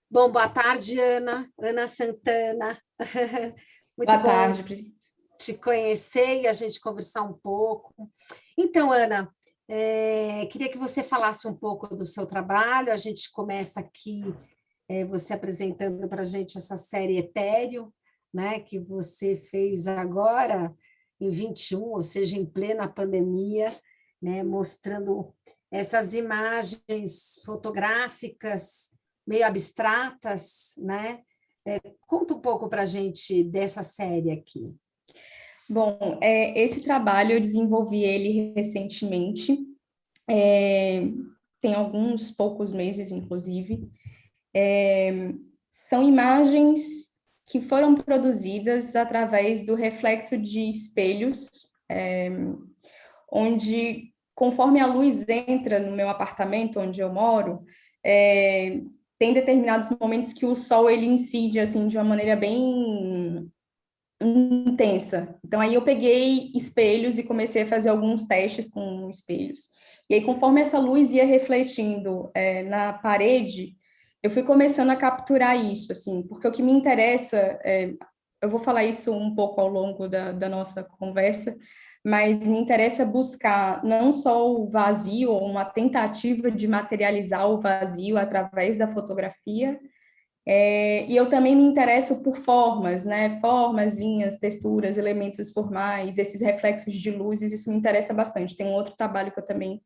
Bom, boa tarde, Ana. Ana Santana. Muito Boa bom tarde, Pri. te conhecer e a gente conversar um pouco. Então, Ana, queria que você falasse um pouco do seu trabalho. A gente começa aqui, você apresentando para a gente essa série Etéreo, né, que você fez agora, em 21, ou seja, em plena pandemia, né, mostrando essas imagens fotográficas meio abstratas, né? Conta um pouco para a gente dessa série aqui. Bom, esse trabalho eu desenvolvi ele recentemente, é, tem alguns poucos meses, inclusive. São imagens que foram produzidas através do reflexo de espelhos, onde, conforme a luz entra no meu apartamento onde eu moro, é, tem determinados momentos que o sol ele incide assim de uma maneira bem intensa. Então, aí eu peguei espelhos e comecei a fazer alguns testes com espelhos. E aí, conforme essa luz ia refletindo na parede, eu fui começando a capturar isso, assim, porque o que me interessa, eu vou falar isso um pouco ao longo da nossa conversa, mas me interessa buscar não só o vazio, ou uma tentativa de materializar o vazio através da fotografia, e eu também me interesso por formas, né? Formas, linhas, texturas, elementos formais, esses reflexos de luzes, isso me interessa bastante. Tem um outro trabalho que eu também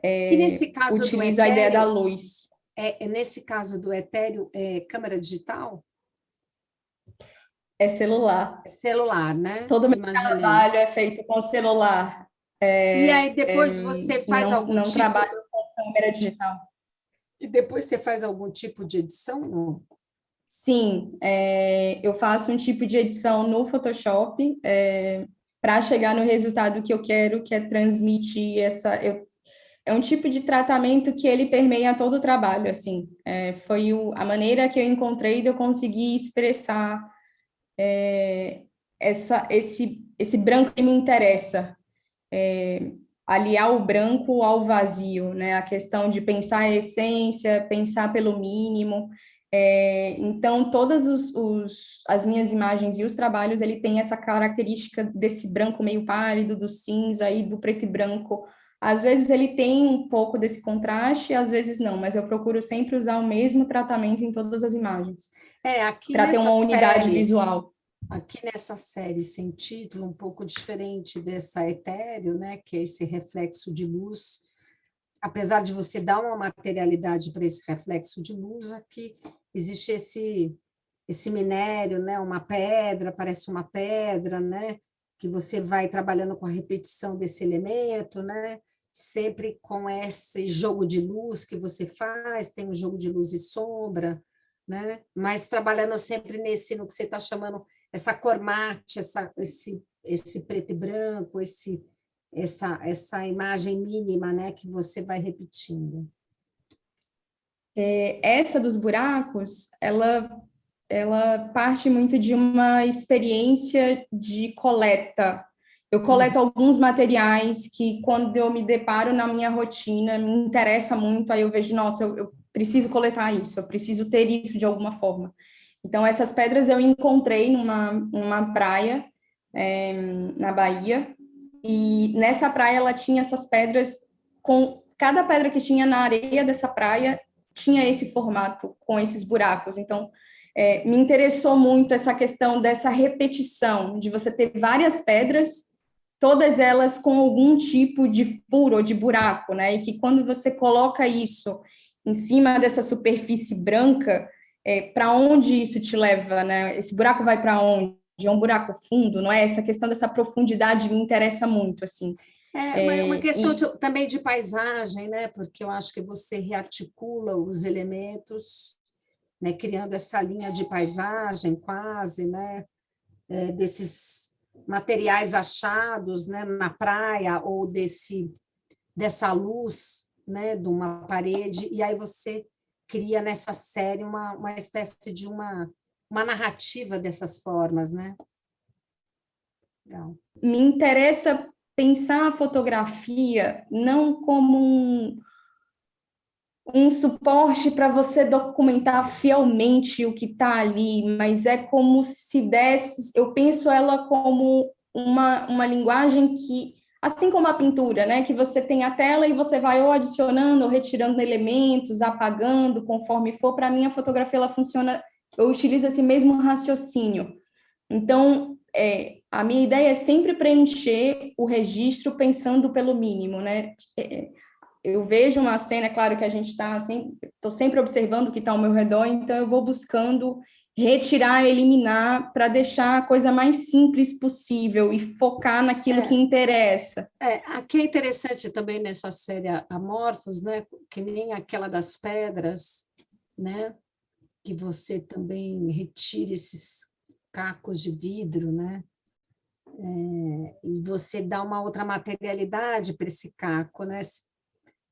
E nesse caso do utilizo a ideia da etéreo, luz. nesse caso do etéreo, câmera digital? É celular. É celular, né? Todo o meu Imaginei. trabalho é feito com celular. E aí depois você faz algum Não tipo, trabalho com câmera digital. e depois você faz algum tipo de edição? Não? Sim, eu faço um tipo de edição no Photoshop para chegar no resultado que eu quero, que é transmitir é um tipo de tratamento que ele permeia todo o trabalho, assim. Foi a maneira que eu encontrei de eu conseguir expressar esse branco que me interessa, aliar o branco ao vazio, né? A questão de pensar a essência, pensar pelo mínimo. Então, as minhas imagens e os trabalhos, ele tem essa característica desse branco meio pálido, do cinza e do preto e branco. Às vezes ele tem um pouco desse contraste, às vezes não, mas eu procuro sempre usar o mesmo tratamento em todas as imagens, Aqui para ter nessa uma unidade série, visual. sem título, um pouco diferente dessa etéreo, né, que é esse reflexo de luz, apesar de você dar uma materialidade para esse reflexo de luz, aqui existe esse minério, né, uma pedra, parece uma pedra, né, que você vai trabalhando com a repetição desse elemento, né, sempre com esse jogo de luz que você faz, tem um jogo de luz e sombra, né, mas trabalhando sempre no que você está chamando essa cor mate, esse preto e branco, essa imagem mínima, né, que você vai repetindo. Essa dos buracos, ela parte muito de uma experiência de coleta. Eu coleto alguns materiais que, quando eu me deparo na minha rotina, me interessa muito, aí eu vejo, nossa, eu preciso coletar isso, eu preciso ter isso de alguma forma. Então, essas pedras eu encontrei numa praia, na Bahia, e nessa praia ela tinha essas pedras, com cada pedra que tinha na areia dessa praia, tinha esse formato, com esses buracos. Então, me interessou muito essa questão dessa repetição, de você ter várias pedras, todas elas com algum tipo de furo ou de buraco, né? E que quando você coloca isso em cima dessa superfície branca, para onde isso te leva, né? Esse buraco vai para onde? É um buraco fundo, não é? Essa questão dessa profundidade me interessa muito, assim. Uma questão E também de paisagem, né? Porque eu acho que você rearticula os elementos, né? Criando essa linha de paisagem quase, né? Desses materiais achados, né? Na praia ou dessa luz, né? De uma parede, e aí você cria nessa série uma espécie de uma narrativa dessas formas, né? Legal. me interessa pensar a fotografia não como um suporte para você documentar fielmente o que está ali, mas é como se desse, eu penso ela como uma linguagem que, assim como a pintura, né, que você tem a tela e você vai ou adicionando ou retirando elementos, apagando conforme for, para mim a fotografia ela funciona, eu utilizo esse mesmo raciocínio. Então, a minha ideia é sempre preencher o registro pensando pelo mínimo, né? Eu vejo uma cena, é claro que a gente está assim, estou sempre observando o que está ao meu redor, então eu vou buscando retirar, eliminar, para deixar a coisa mais simples possível e focar naquilo que interessa. Aqui é interessante também nessa série Amorfos, né? Que nem aquela das pedras, né? Que você também retira esses cacos de vidro, né? E você dá uma outra materialidade para esse caco, né?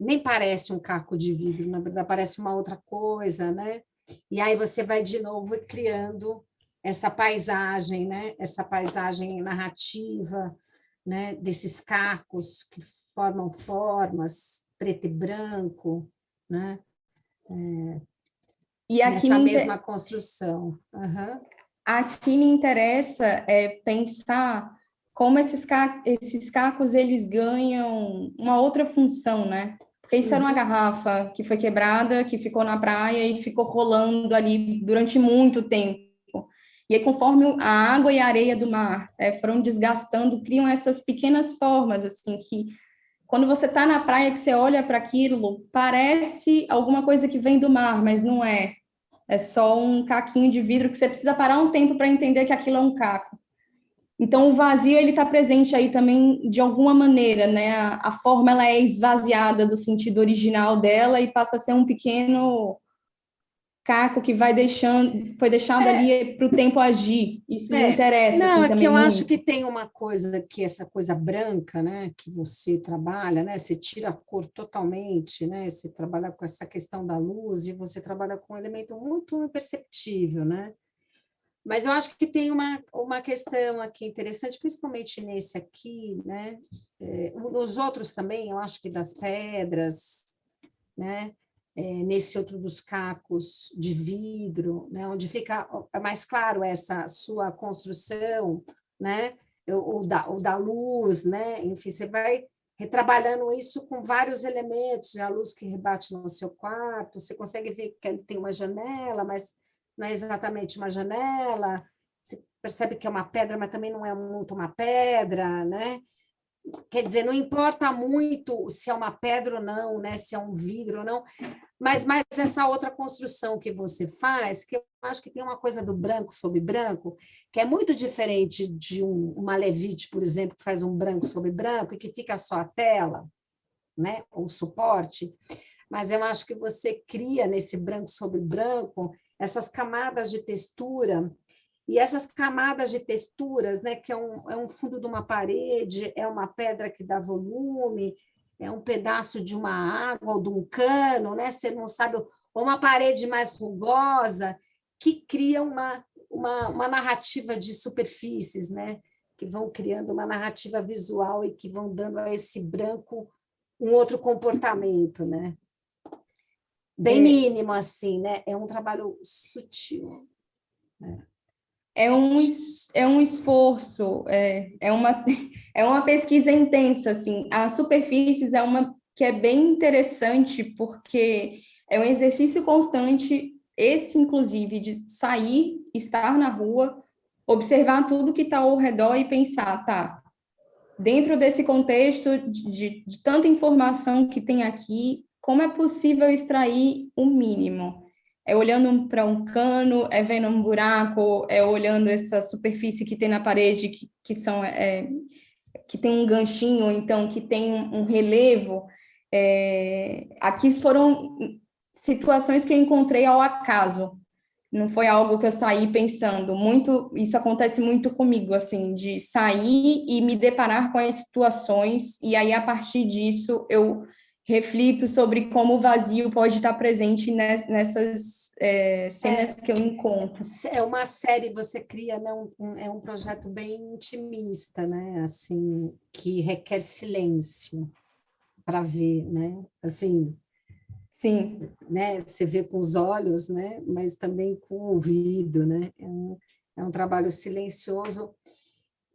Nem parece um caco de vidro, na verdade parece uma outra coisa, né? E aí você vai de novo criando essa paisagem, né? Essa paisagem narrativa, né? Desses cacos que formam formas, preto e branco, né? E Nessa mesma construção. Uhum. aqui me interessa pensar como esses cacos eles ganham uma outra função, né? Porque isso era uma Uhum. garrafa que foi quebrada, que ficou na praia e ficou rolando ali durante muito tempo. E aí, conforme a água e a areia do mar foram desgastando, criam essas pequenas formas, assim, que quando você está na praia, que você olha para aquilo, parece alguma coisa que vem do mar, mas não é. É só um caquinho de vidro que você precisa parar um tempo para entender que aquilo é um caco. Então, o vazio ele está presente aí também de alguma maneira, né? A forma ela é esvaziada do sentido original dela e passa a ser um pequeno caco que foi deixado ali para o tempo agir. Isso me interessa Não, assim é que também eu acho que muito. tem uma coisa que essa coisa branca, né, que você trabalha, né, você tira a cor totalmente, né, você trabalha com essa questão da luz e você trabalha com um elemento muito imperceptível, né? Mas eu acho que tem uma questão aqui interessante, principalmente nesse aqui, né? Nos outros também, eu acho que das pedras, né? Nesse outro dos cacos de vidro, né? Onde fica mais claro essa sua construção, né? O da luz, né? Enfim, você vai retrabalhando isso com vários elementos, a luz que rebate no seu quarto, você consegue ver que ele tem uma janela, mas não é exatamente uma janela, você percebe que é uma pedra, mas também não é muito uma pedra, né? Quer dizer, não importa muito se é uma pedra ou não, né? Se é um vidro ou não, mas essa outra construção que você faz, que eu acho que tem uma coisa do branco sobre branco, que é muito diferente de uma Levite, por exemplo, que faz um branco sobre branco e que fica só a tela, né? O suporte, mas eu acho que você cria nesse branco sobre branco essas camadas de textura, e essas camadas de texturas, né, que é um fundo de uma parede, é uma pedra que dá volume, é um pedaço de uma água ou de um cano, né, você não sabe, ou uma parede mais rugosa, que cria uma narrativa de superfícies, né, que vão criando uma narrativa visual e que vão dando a esse branco um outro comportamento, né? Bem É, mínimo, assim, né? É um trabalho sutil, né? é um esforço, é uma pesquisa intensa, assim. As superfícies é uma que é bem interessante, porque é um exercício constante, esse, inclusive, de sair, estar na rua, observar tudo que está ao redor e pensar, tá, dentro desse contexto de tanta informação que tem aqui, como é possível extrair o mínimo? É olhando para um cano, é vendo um buraco, é olhando essa superfície que tem na parede, que tem um ganchinho, então que tem um relevo. Aqui foram situações que eu encontrei ao acaso, não foi algo que eu saí pensando. Muito, isso acontece muito comigo, assim, de sair e me deparar com as situações, e aí, a partir disso, eu reflito sobre como o vazio pode estar presente nessas cenas que eu encontro. É uma série, você cria, né, é um projeto bem intimista, né? Assim, que requer silêncio para ver, né? Assim, Sim, né? Você vê com os olhos, né? Mas também com o ouvido, né? É um trabalho silencioso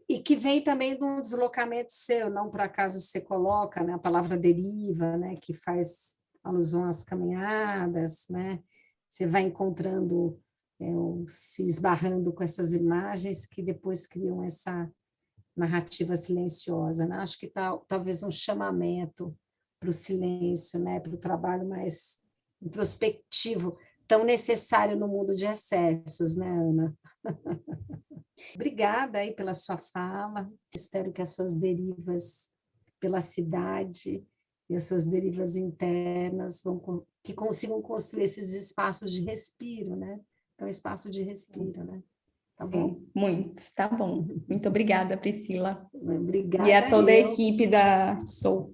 e que vem também de um deslocamento seu, não por acaso você coloca, né, a palavra deriva, né, que faz alusão às caminhadas, né? Você vai encontrando, se esbarrando com essas imagens que depois criam essa narrativa silenciosa, né? Acho que talvez um chamamento para o silêncio, né, para o trabalho mais introspectivo, tão necessário no mundo de excessos, né, Ana? Obrigada aí pela sua fala. Espero que as suas derivas pela cidade e as suas derivas internas que consigam construir esses espaços de respiro, né? É um espaço de respiro, né? Tá bom? sim, muitos, tá bom. Muito obrigada, Priscila. E a Obrigada toda a eu. equipe da Soul.